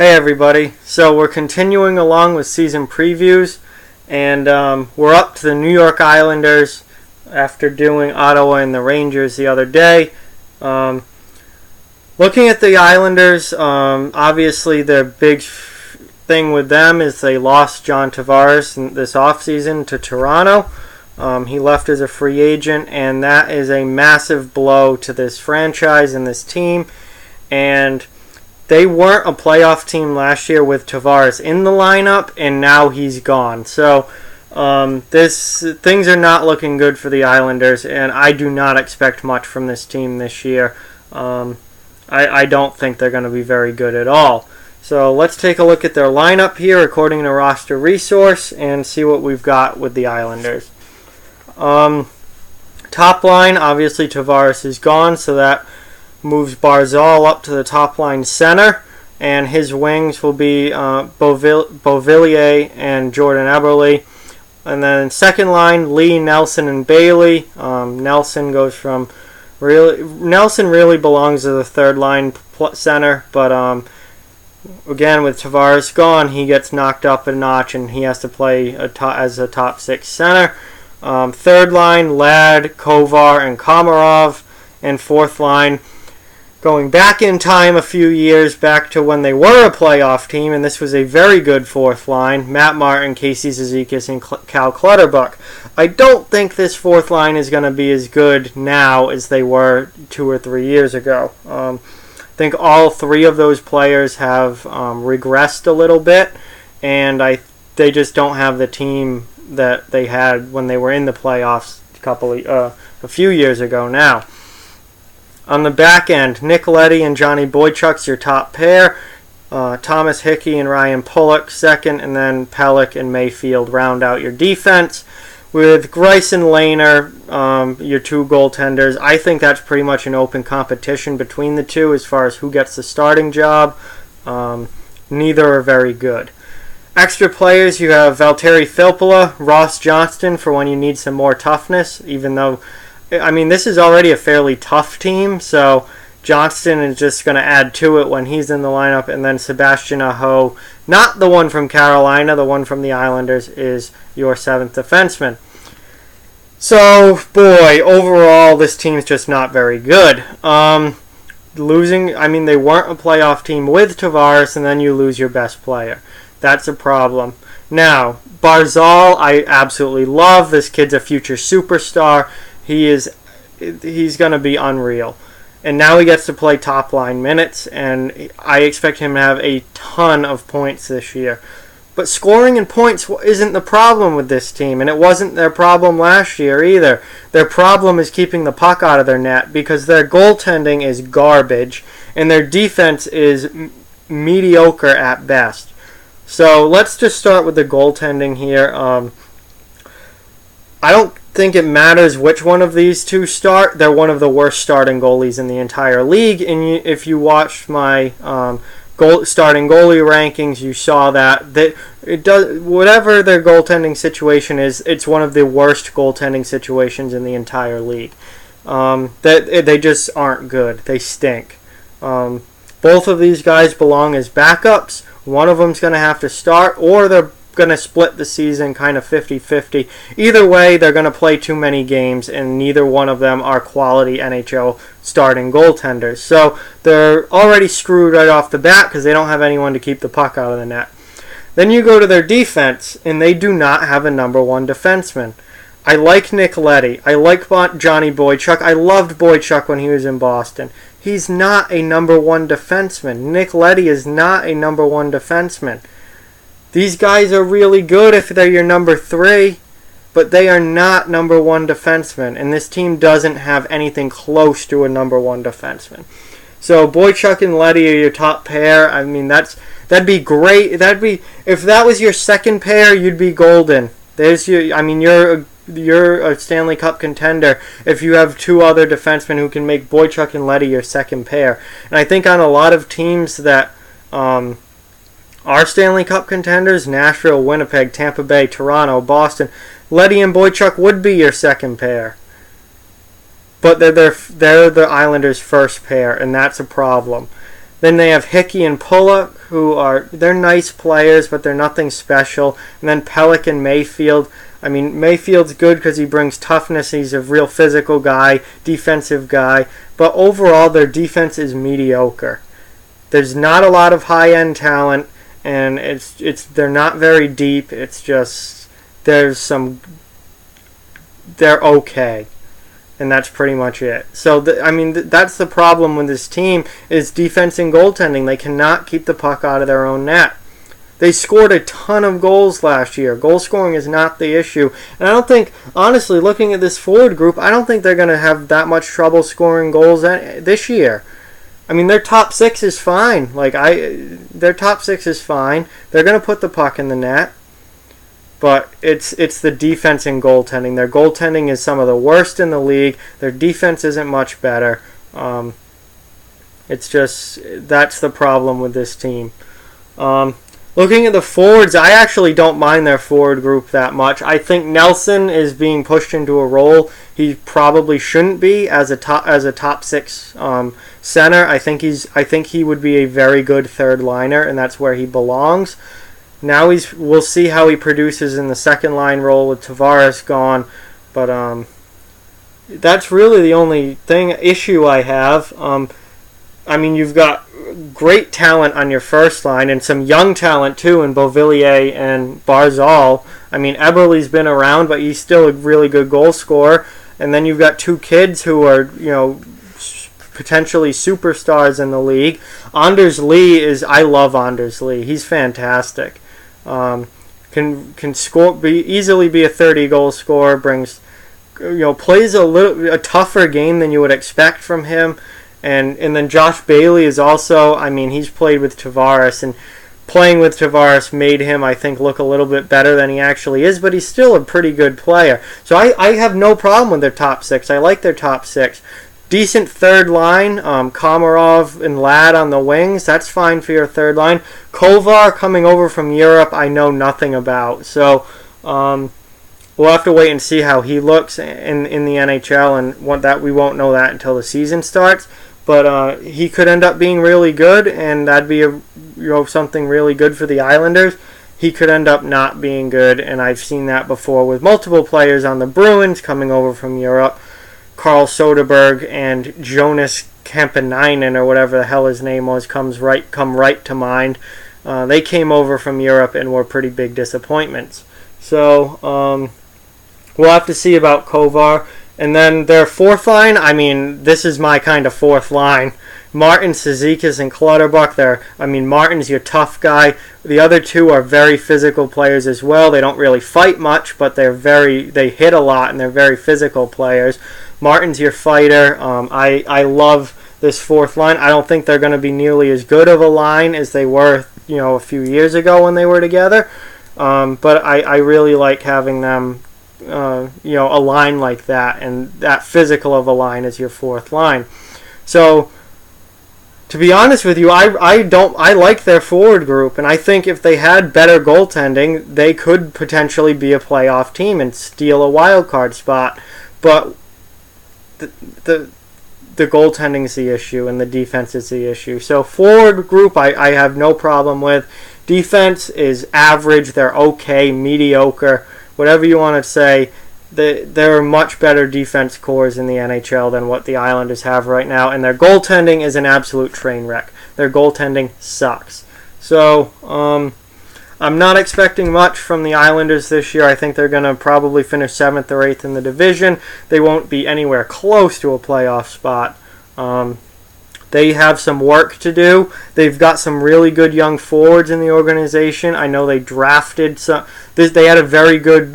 Hey everybody, so we're continuing along with season previews, and we're up to the New York Islanders after doing Ottawa and the Rangers the other day. Looking at the Islanders, obviously the big thing with them is they lost John Tavares this offseason to Toronto. He left as a free agent, and that is a massive blow to this franchise and this team. And they weren't a playoff team last year with Tavares in the lineup, and now he's gone. So things are not looking good for the Islanders, and I do not expect much from this team this year. I don't think they're going to be very good at all. So let's take a look at their lineup here according to Roster Resource and see what we've got with the Islanders. Top line, obviously Tavares is gone, so that moves Barzal up to the top line center, and his wings will be Beauvillier and Jordan Eberle. And then second line, Lee, Nelson, and Bailey. Nelson really belongs to the third line center, but again, with Tavares gone, he gets knocked up a notch and he has to play as a top six center. Third line, Ladd, Kovar, and Komarov. And fourth line, going back in time a few years, back to when they were a playoff team, and this was a very good fourth line, Matt Martin, Casey Cizikas, and Cal Clutterbuck. I don't think this fourth line is going to be as good now as they were 2 or 3 years ago. I think all three of those players have regressed a little bit, and they just don't have the team that they had when they were in the playoffs a few years ago now. On the back end, Nick Leddy and Johnny Boychuk's your top pair. Thomas Hickey and Ryan Pulock second, and then Pelech and Mayfield round out your defense. With Greiss and Lehner, your two goaltenders, I think that's pretty much an open competition between the two as far as who gets the starting job. Neither are very good. Extra players, you have Valtteri Filppula, Ross Johnston for when you need some more toughness, even though, this is already a fairly tough team, so Johnston is just going to add to it when he's in the lineup. And then Sebastian Aho, not the one from Carolina, the one from the Islanders, is your seventh defenseman. So, boy, overall, this team's just not very good. They weren't a playoff team with Tavares, and then you lose your best player. That's a problem. Now, Barzal, I absolutely love. This kid's a future superstar. He's going to be unreal. And now he gets to play top-line minutes, and I expect him to have a ton of points this year. But scoring and points isn't the problem with this team, and it wasn't their problem last year either. Their problem is keeping the puck out of their net because their goaltending is garbage, and their defense is mediocre at best. So let's just start with the goaltending here. I don't think it matters which one of these two start. They're one of the worst starting goalies in the entire league. And if you watched my starting goalie rankings, you saw that whatever their goaltending situation is, it's one of the worst goaltending situations in the entire league. They just aren't good. They stink. Both of these guys belong as backups. One of them's going to have to start, or they're going to split the season kind of 50-50. Either way, they're going to play too many games, and neither one of them are quality NHL starting goaltenders. So they're already screwed right off the bat because they don't have anyone to keep the puck out of the net. Then you go to their defense, and they do not have a number one defenseman. I like Nick Leddy. I like Johnny Boychuk. I loved Boychuk when he was in Boston. He's not a number one defenseman. Nick Leddy is not a number one defenseman. These guys are really good if they're your number three, but they are not number one defensemen, and this team doesn't have anything close to a number one defenseman. So Boychuk and Leddy are your top pair. That'd be great. If that was your second pair, you'd be golden. You're a Stanley Cup contender if you have two other defensemen who can make Boychuk and Leddy your second pair. And I think on a lot of teams that are Stanley Cup contenders, Nashville, Winnipeg, Tampa Bay, Toronto, Boston, Leddy and Boychuk would be your second pair. But they're the Islanders' first pair, and that's a problem. Then they have Hickey and Pullock, they're nice players, but they're nothing special. And then Pellick and Mayfield. I mean, Mayfield's good because he brings toughness. He's a real physical guy, defensive guy. But overall, their defense is mediocre. There's not a lot of high-end talent, and they're not very deep. It's just they're okay, and that's pretty much it. So that's the problem with this team is defense and goaltending. They cannot keep the puck out of their own net. They scored a ton of goals last year. Goal scoring is not the issue. And I don't think, honestly, looking at this forward group, I don't think they're going to have that much trouble scoring goals this year. I mean, their top six is fine. Their top six is fine. They're going to put the puck in the net. But it's the defense and goaltending. Their goaltending is some of the worst in the league. Their defense isn't much better. It's just, that's the problem with this team. Looking at the forwards, I actually don't mind their forward group that much. I think Nelson is being pushed into a role he probably shouldn't be as a top six center. I think he would be a very good third liner, and that's where he belongs. Now we'll see how he produces in the second line role with Tavares gone, but that's really the only issue I have. I mean, you've got great talent on your first line and some young talent too in Beauvillier and Barzal. I mean, Eberle's been around, but he's still a really good goal scorer. And then you've got two kids who are, potentially superstars in the league. Anders Lee I love Anders Lee. He's fantastic. Can score, easily be a 30-goal scorer. Brings, plays a tougher game than you would expect from him. And then Josh Bailey is also, he's played with Tavares, and playing with Tavares made him, I think, look a little bit better than he actually is, but he's still a pretty good player. So I have no problem with their top six. I like their top six. Decent third line, Komarov and Ladd on the wings, that's fine for your third line. Kovar coming over from Europe, I know nothing about. So we'll have to wait and see how he looks in the NHL, and we won't know that until the season starts. But he could end up being really good, and that'd be something really good for the Islanders. He could end up not being good, and I've seen that before with multiple players on the Bruins coming over from Europe. Carl Soderberg and Jonas Kampanainen, or whatever the hell his name was, come right to mind. They came over from Europe and were pretty big disappointments. So we'll have to see about Kovar. And then their fourth line, this is my kind of fourth line. Martin, Cizikas, and Clutterbuck. Martin's your tough guy. The other two are very physical players as well. They don't really fight much, but they hit a lot, and they're very physical players. Martin's your fighter. I love this fourth line. I don't think they're going to be nearly as good of a line as they were, a few years ago when they were together. But I really like having them. A line like that, and that physical of a line is your fourth line. So, to be honest with you, I like their forward group, and I think if they had better goaltending, they could potentially be a playoff team and steal a wild card spot. But the goaltending is the issue, and the defense is the issue. So forward group, I have no problem with. Defense is average. They're okay, mediocre. Whatever you want to say, there are much better defense cores in the NHL than what the Islanders have right now, and their goaltending is an absolute train wreck. Their goaltending sucks. So, I'm not expecting much from the Islanders this year. I think they're going to probably finish 7th or 8th in the division. They won't be anywhere close to a playoff spot. They have some work to do. They've got some really good young forwards in the organization. I know they drafted some. They had a very good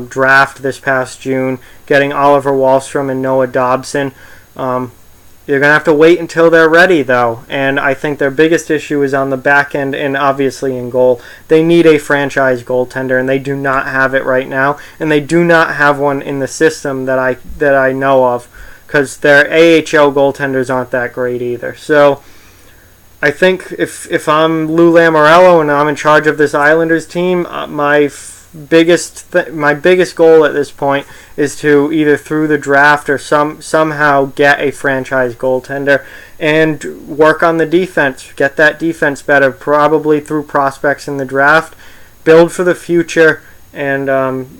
draft this past June, getting Oliver Wahlstrom and Noah Dobson. You're going to have to wait until they're ready, though. And I think their biggest issue is on the back end and obviously in goal. They need a franchise goaltender, and they do not have it right now. And they do not have one in the system that I know of, because their AHL goaltenders aren't that great either. So I think if I'm Lou Lamoriello and I'm in charge of this Islanders team, my my biggest goal at this point is to either through the draft or somehow get a franchise goaltender and work on the defense, get that defense better, probably through prospects in the draft, build for the future, and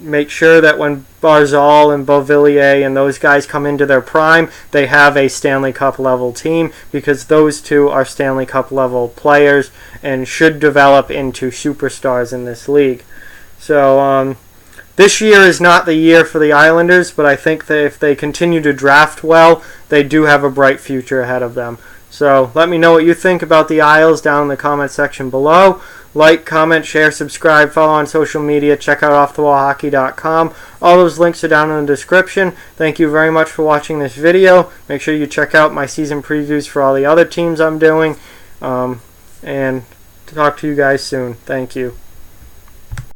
make sure that when Barzal and Beauvillier and those guys come into their prime, they have a Stanley Cup level team, because those two are Stanley Cup level players and should develop into superstars in this league. So this year is not the year for the Islanders, but I think that if they continue to draft well, they do have a bright future ahead of them. So let me know what you think about the Isles down in the comment section below. Like, comment, share, subscribe, follow on social media, check out offthewallhockey.com. All those links are down in the description. Thank you very much for watching this video. Make sure you check out my season previews for all the other teams I'm doing. And talk to you guys soon. Thank you.